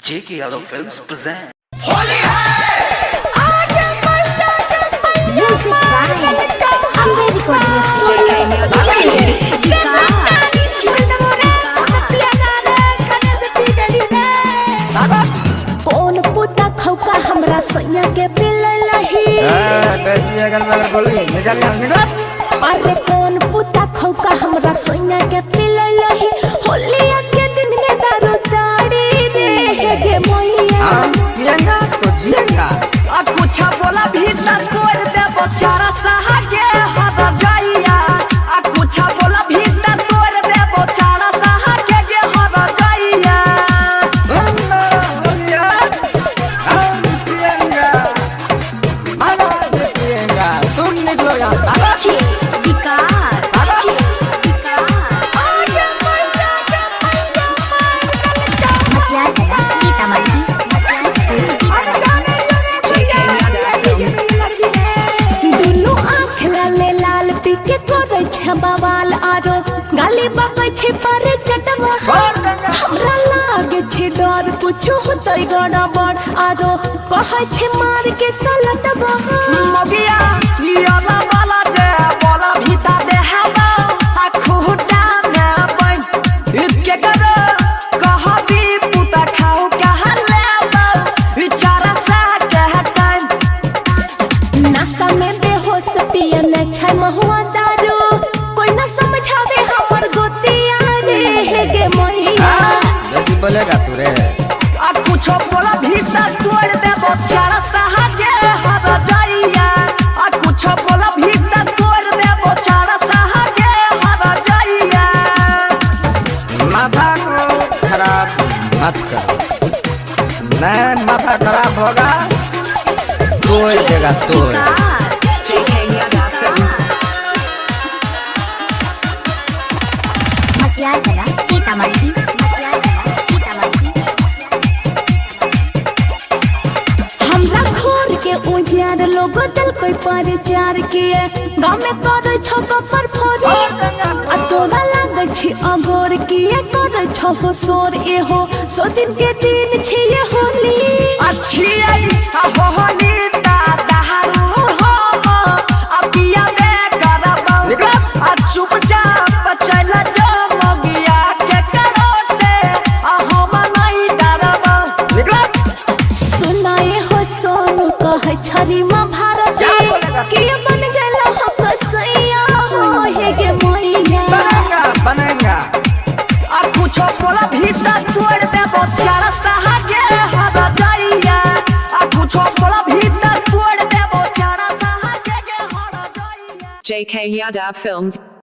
J.K. Yadav Films present. Music by Amber Recording Studio. कौन पुता खौका हमरा सैया के पिललही अरे कौन पुता खौका हमरा सैया के पिललही होलिया के दिन में दारू ताड़ी रे गे मैया पियंगा तो जियंगा आ कुछ बोला भी त तोड़ दे बेचारा सहागे हदा जाइया आ कुछ बोला भी त तोड़ दे बेचारा सहागे गे हदा जाइया अंदर होलिया हम पियंगा मारा जे पियंगा तुम निकलो यहां अच्छी विकास अच्छी बवाल आरो गाली बकै छै पर चटवा हमरा लागे छै डर कुछ होतै गड़बड़ आरो कहै छै मार के सलटवा मगिया लियाला वाला जे बोला भीता दे हवा आ खुटा ना बन के कर कहबी पुता खाओ कह लेबो विचारा सा कह टाइम नशा में बेहोश पियन छै महुआ दारू समझावे हमर गोतिया रे गे मैया जैसी बोलेगा तू रे आ कुछ बोला भीतर तोड़ दे बेचारा सहागे हदा जाइया आ कुछ बोला भीतर तोड़ दे बेचारा सहागे हदा जाइया माथा को खराब मत करो नहीं माथा खराब होगा तोड़ देगा तोड़ हमरा खोर के उजियार लोग दिल कोई परिचार किए गाँव में करे छको पर फोरी आ तोरा लागे छी अगोर किए करे छको सोर एहो सो दिन के दिन छी ये होली अच्छी आई आ होली ता दहारू हो आ पिया में करब आ चुपचाप चल जा मगिया के करो से आ हम नहीं डरब सुनाए हो सोनू कहे छरी माँ भारत के बन गेल हो कसैया हो हे गे मैया बनेगा आ कुछ बोला भीतर तोड़ दे बेचारा सहागे हदा जाइया आ कुछ बोला भीतर तोड़ दे बेचारा सहागे हदा जाइया J.K. Yadav Films